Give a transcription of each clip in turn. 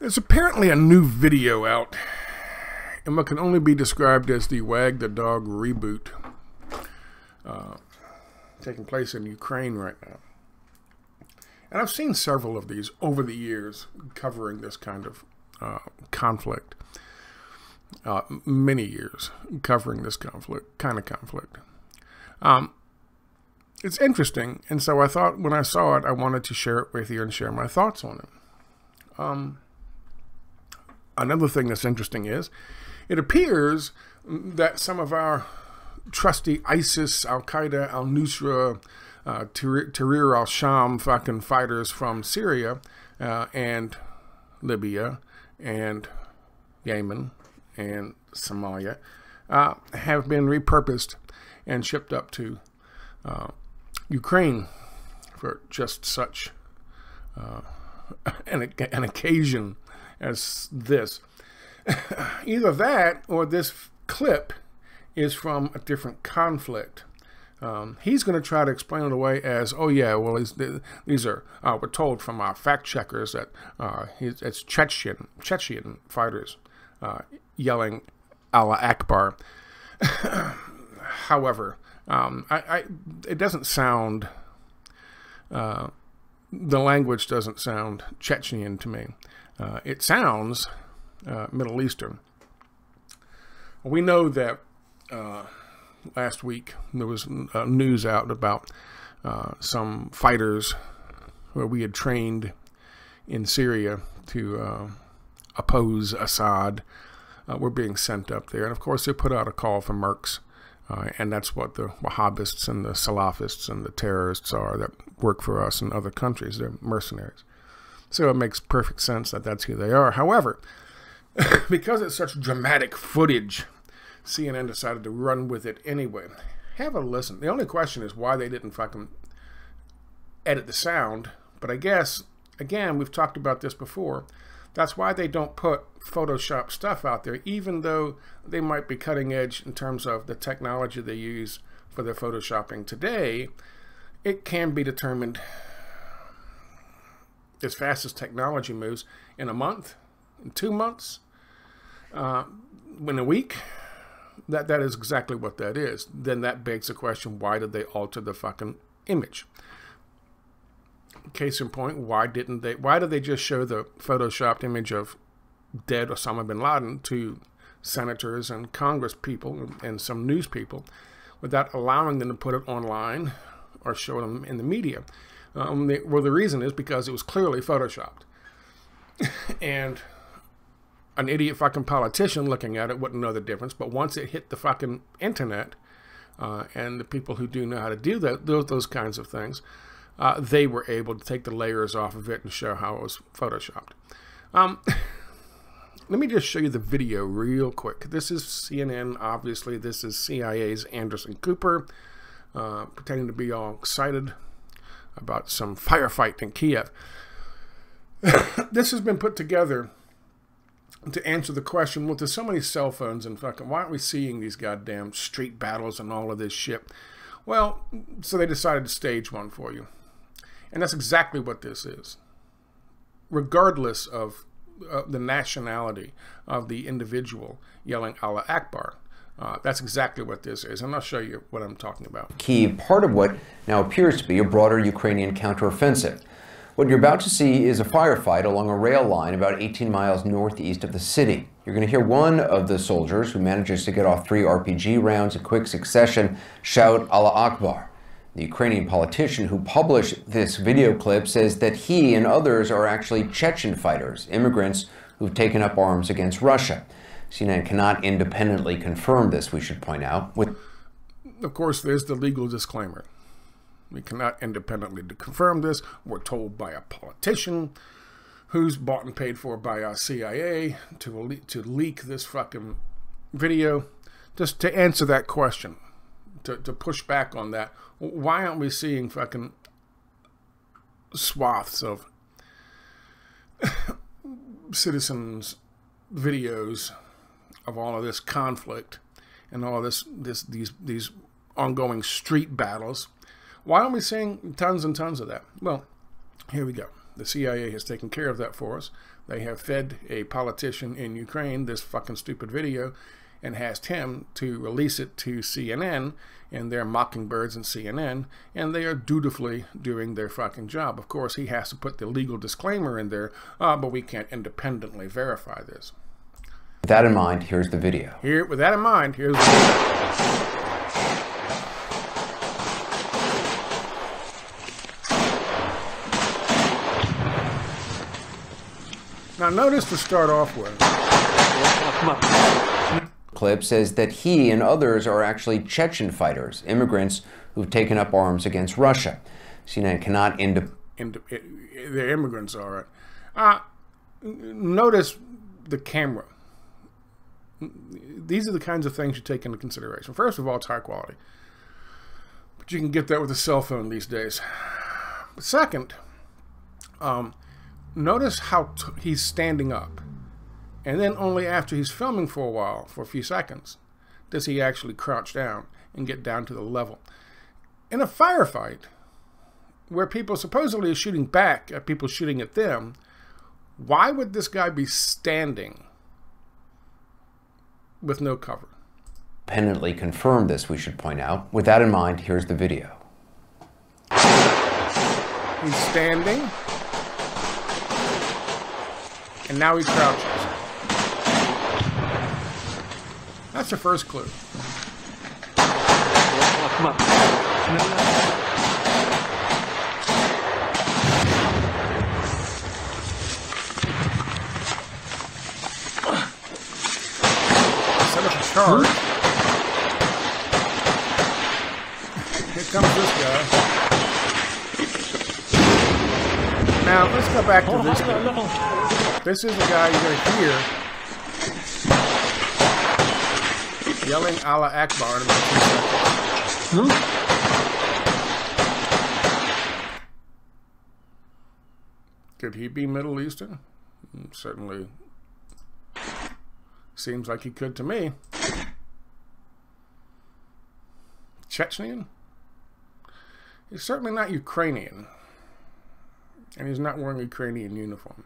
There's apparently a new video out in what can only be described as the Wag the Dog reboot, taking place in Ukraine right now. And I've seen several of these over the years covering this kind of conflict. Many years covering this kind of conflict. It's interesting, and so I thought when I saw it, I wanted to share it with you and share my thoughts on it. Another thing that's interesting is, it appears that some of our trusty ISIS, Al-Qaeda, Al-Nusra, Tahrir al-Sham fucking fighters from Syria and Libya and Yemen and Somalia have been repurposed and shipped up to Ukraine for just such an occasion as this. Either that or this clip is from a different conflict. He's going to try to explain it away as, oh yeah, well, these are, we're told from our fact checkers that it's Chechen fighters yelling Allah Akbar. However, it doesn't sound, the language doesn't sound Chechen to me. It sounds Middle Eastern. We know that last week there was news out about some fighters who we had trained in Syria to oppose Assad were being sent up there. And of course they put out a call for mercs. And that's what the Wahhabists and the Salafists and the terrorists are that work for us in other countries. They're mercenaries. So it makes perfect sense that that's who they are. However, because it's such dramatic footage, CNN decided to run with it anyway. Have a listen. The only question is why they didn't fucking edit the sound. But I guess, again, we've talked about this before. That's why they don't put Photoshop stuff out there, even though they might be cutting edge in terms of the technology they use for their Photoshopping today. It can be determined as fast as technology moves in a month, in 2 months, in a week. That is exactly what that is. Then that begs the question, why did they alter the fucking image? Case in point, why did they just show the photoshopped image of dead Osama bin Laden to senators and Congress people and some news people without allowing them to put it online or show them in the media? Well, the reason is because it was clearly photoshopped. And an idiot fucking politician looking at it wouldn't know the difference, but once it hit the fucking internet, and the people who do know how to do those kinds of things, they were able to take the layers off of it and show how it was photoshopped. Let me just show you the video real quick. This is CNN, obviously. This is CIA's Anderson Cooper, pretending to be all excited about some firefight in Kiev. This has been put together to answer the question, well, there's so many cell phones and fucking, why aren't we seeing these goddamn street battles and all of this shit? Well, so they decided to stage one for you. And that's exactly what this is. Regardless of the nationality of the individual yelling Allah Akbar, that's exactly what this is. And I'll show you what I'm talking about. Key part of what now appears to be a broader Ukrainian counteroffensive. What you're about to see is a firefight along a rail line about 18 miles northeast of the city. You're going to hear one of the soldiers who manages to get off 3 RPG rounds in quick succession shout Allah Akbar. The Ukrainian politician who published this video clip says that he and others are actually Chechen fighters, immigrants who've taken up arms against Russia. CNN cannot independently confirm this, we should point out. Of course, there's the legal disclaimer. We cannot independently confirm this. We're told by a politician who's bought and paid for by our CIA to leak this fucking video. Just to answer that question, to push back on that, why aren't we seeing fucking swaths of citizens' videos of all of this conflict and all of these ongoing street battles? Why aren't we seeing tons and tons of that? Well, here we go. The CIA has taken care of that for us. They have fed a politician in Ukraine this fucking stupid video and asked him to release it to CNN, and they're mockingbirds in CNN, and they are dutifully doing their fucking job. Of course, he has to put the legal disclaimer in there, but we can't independently verify this. With that in mind, here's the video. With that in mind, here's the video. Now notice to start off with. Clip says that he and others are actually Chechen fighters, immigrants who've taken up arms against Russia. CNN cannot they're immigrants, all right. Notice the camera. These are the kinds of things you take into consideration. First of all, it's high quality. But you can get that with a cell phone these days. But second, notice how he's standing up. And then only after he's filming for a while, for a few seconds, does he actually crouch down and get down to the level. In a firefight, where people supposedly are shooting back at people shooting at them, why would this guy be standing with no cover? Independently confirmed this, we should point out. With that in mind, here's the video. He's standing, and now he crouches. That's the first clue. Set up a charge. Here comes this guy. Now, let's go back to this guy. This is the guy you're going to hear yelling Allah Akbar in about 2 seconds. Could he be Middle Eastern? Certainly seems like he could to me. Chechnyan? He's certainly not Ukrainian. And he's not wearing a Ukrainian uniform.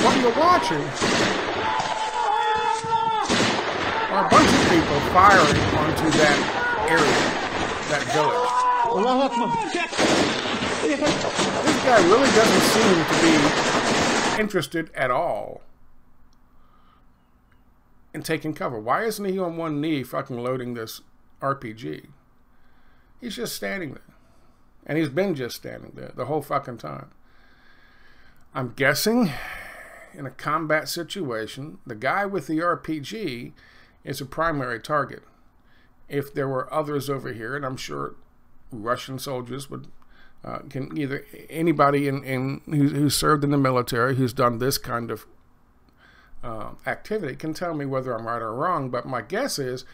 What you're watching are a bunch of people firing onto that area, that village. This guy really doesn't seem to be interested at all in taking cover. Why isn't he on one knee fucking loading this RPG? He's just standing there. And he's been just standing there the whole fucking time. I'm guessing in a combat situation, the guy with the RPG is a primary target. If there were others over here, and I'm sure Russian soldiers would, can either, anybody who served in the military who's done this kind of activity can tell me whether I'm right or wrong, but my guess is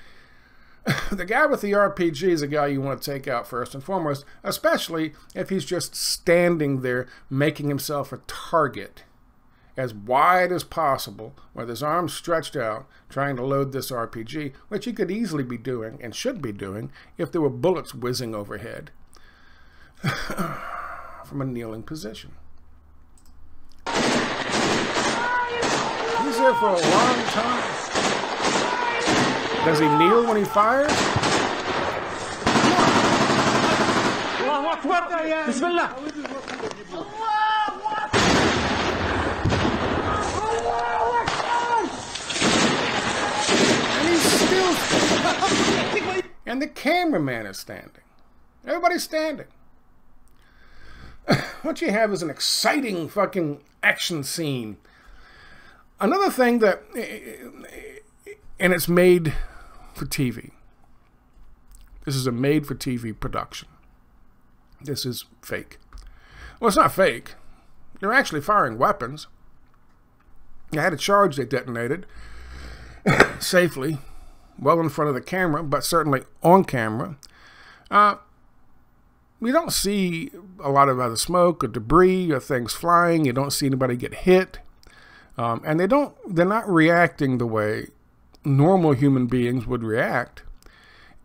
the guy with the RPG is a guy you want to take out first and foremost, especially if he's just standing there making himself a target as wide as possible with his arms stretched out trying to load this RPG, which he could easily be doing and should be doing if there were bullets whizzing overhead from a kneeling position. He's there for a long time. Does he kneel when he fires? And he's still standing. And the cameraman is standing. Everybody's standing. What you have is an exciting fucking action scene. Another thing that, and it's made for TV. This is a made-for-TV production. This is fake. Well, it's not fake. They're actually firing weapons. They had a charge they detonated safely, well in front of the camera, but certainly on camera. you don't see a lot of other smoke or debris or things flying. You don't see anybody get hit. And they're not reacting the way normal human beings would react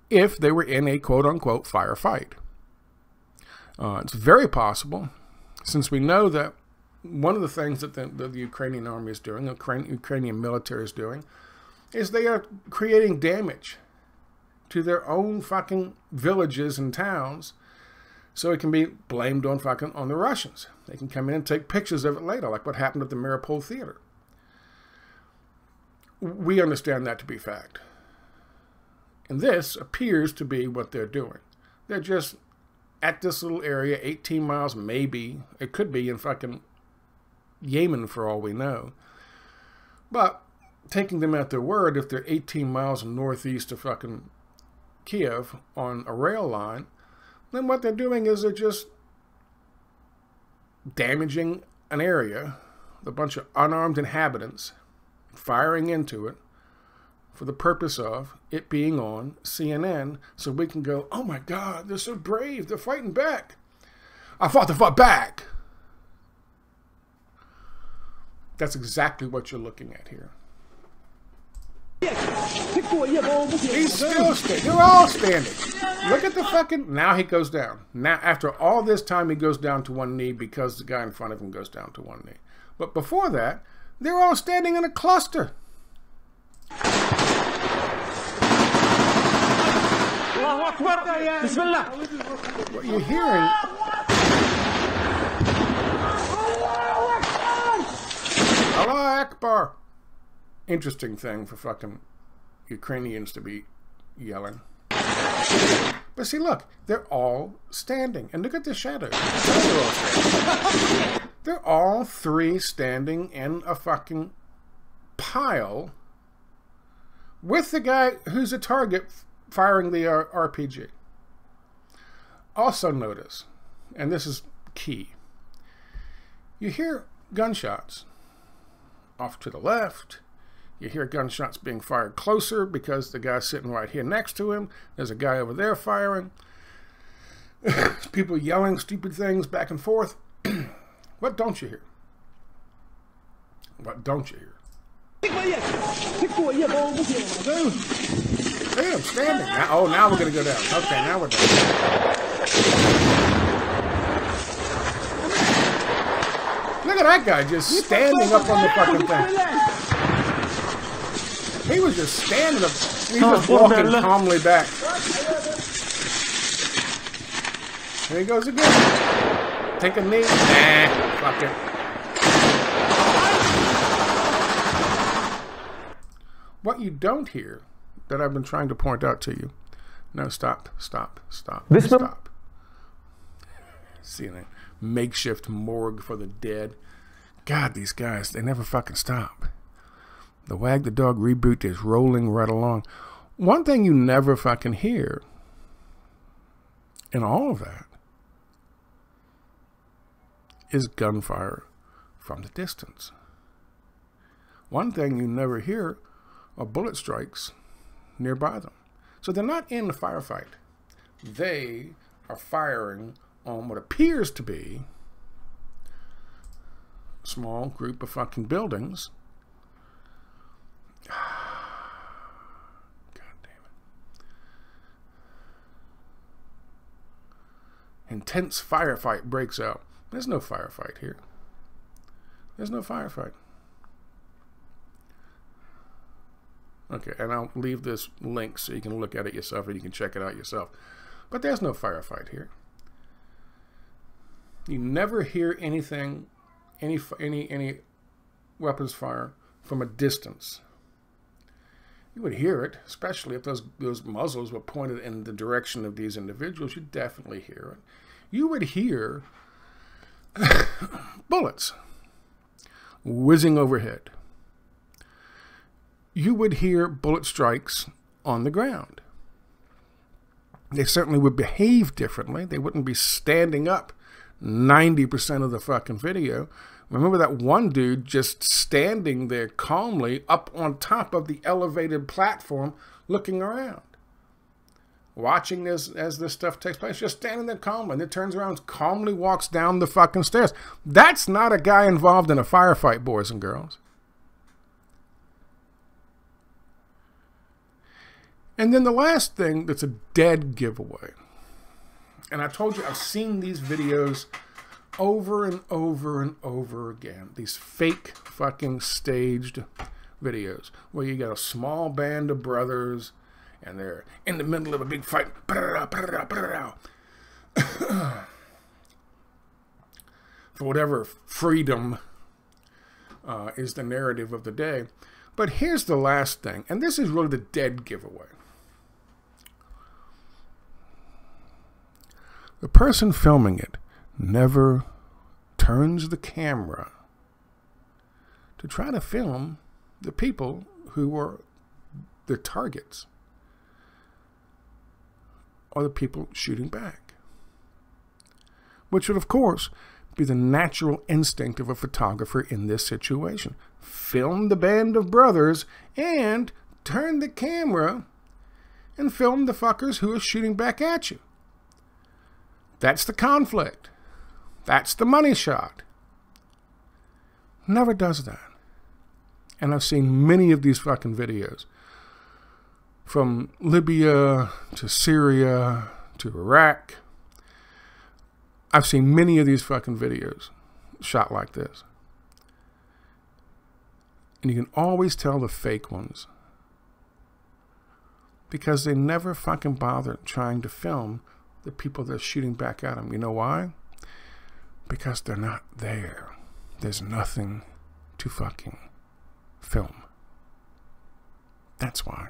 if they were in a quote-unquote firefight. It's very possible, since we know that one of the things that the Ukrainian army is doing, the Ukrainian military is doing, is they are creating damage to their own fucking villages and towns, so it can be blamed on the Russians. They can come in and take pictures of it later, like what happened at the Mariupol theater. We understand that to be fact. And this appears to be what they're doing. They're just at this little area, 18 miles, maybe. It could be in fucking Yemen for all we know. But taking them at their word, if they're 18 miles northeast of fucking Kiev on a rail line, then what they're doing is they're just damaging an area, a bunch of unarmed inhabitants, firing into it for the purpose of it being on CNN, so we can go, oh my God, they're so brave, they're fighting back. I fought the fight back. That's exactly what you're looking at here. He's still standing. They're all standing. Look at the fucking... Now he goes down. Now, after all this time, he goes down to one knee because the guy in front of him goes down to one knee. But before that, they're all standing in a cluster. What you're hearing... Allah Akbar. Interesting thing for fucking Ukrainians to be yelling. But see, look, they're all standing. And look at the shadows. They're all three standing in a fucking pile with the guy who's a target firing the RPG. Also notice, and this is key, you hear gunshots off to the left. You hear gunshots being fired closer because the guy's sitting right here next to him. There's a guy over there firing. People yelling stupid things back and forth. What don't you hear? What don't you hear? Hey, I'm standing. Now we're going to go down. Okay, now we're down. Look at that guy just standing up on the fucking thing. He was just standing up. He was walking calmly back. Here he goes again. Take a knee. Nah, fuck it. What you don't hear, that I've been trying to point out to you. No, stop. Stop. See that makeshift morgue for the dead. God, these guys, they never fucking stop. The Wag the Dog reboot is rolling right along. One thing you never fucking hear in all of that is gunfire from the distance. One thing you never hear are bullet strikes nearby them. So they're not in the firefight. They are firing on what appears to be a small group of fucking buildings. God damn it. Intense firefight breaks out. There's no firefight here. There's no firefight. Okay, and I'll leave this link so you can look at it yourself and you can check it out yourself. But there's no firefight here. You never hear anything, any weapons fire from a distance. You would hear it, especially if those muzzles were pointed in the direction of these individuals. You'd definitely hear it. You would hear bullets whizzing overhead. You would hear bullet strikes on the ground. They certainly would behave differently. They wouldn't be standing up 90% of the fucking video. Remember that one dude just standing there calmly up on top of the elevated platform looking around. watching as this stuff takes place, just standing there calmly, and then turns around and calmly walks down the fucking stairs. That's not a guy involved in a firefight, boys and girls. And then the last thing that's a dead giveaway, and I told you I've seen these videos over and over and over again, these fake fucking staged videos where you got a small band of brothers and they're in the middle of a big fight for whatever freedom is the narrative of the day. But here's the last thing, and this is really the dead giveaway. The person filming it never turns the camera to try to film the people who were the targets or the people shooting back, which would, of course, be the natural instinct of a photographer in this situation. Film the band of brothers and turn the camera and film the fuckers who are shooting back at you. That's the conflict. That's the money shot. Never does that. And I've seen many of these fucking videos. From Libya to Syria to Iraq. I've seen many of these fucking videos shot like this. And you can always tell the fake ones, because they never fucking bother trying to film the people that are shooting back at them. You know why? Because they're not there. There's nothing to fucking film. That's why.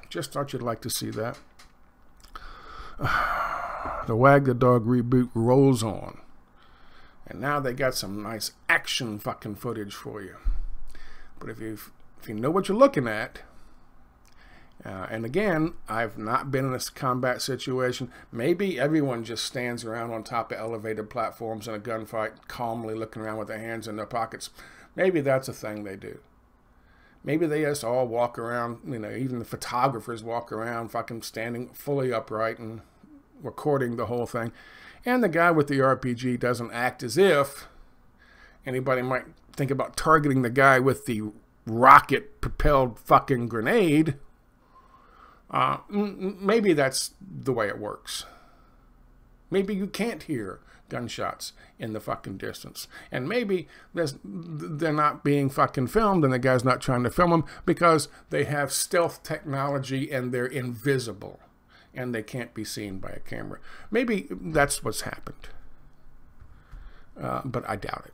Just thought you'd like to see that. The Wag the Dog reboot rolls on. And now they got some nice action fucking footage for you. But if you know what you're looking at, and again, I've not been in a combat situation. Maybe everyone just stands around on top of elevated platforms in a gunfight, calmly looking around with their hands in their pockets. Maybe that's a thing they do. Maybe they just all walk around, you know, even the photographers walk around fucking standing fully upright and recording the whole thing. And the guy with the RPG doesn't act as if anybody might think about targeting the guy with the rocket-propelled fucking grenade. Maybe that's the way it works. Maybe you can't hear gunshots in the fucking distance. And maybe they're not being fucking filmed and the guy's not trying to film them because they have stealth technology and they're invisible and they can't be seen by a camera. Maybe that's what's happened. But I doubt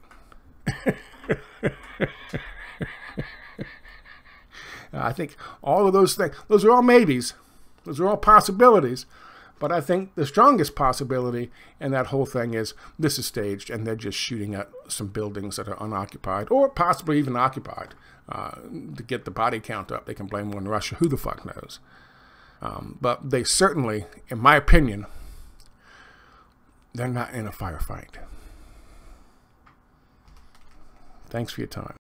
it. I think all of those things, those are all maybes. Those are all possibilities. But I think the strongest possibility in that whole thing is this is staged and they're just shooting at some buildings that are unoccupied or possibly even occupied to get the body count up. They can blame one Russia. Who the fuck knows? But they certainly, in my opinion, they're not in a firefight. Thanks for your time.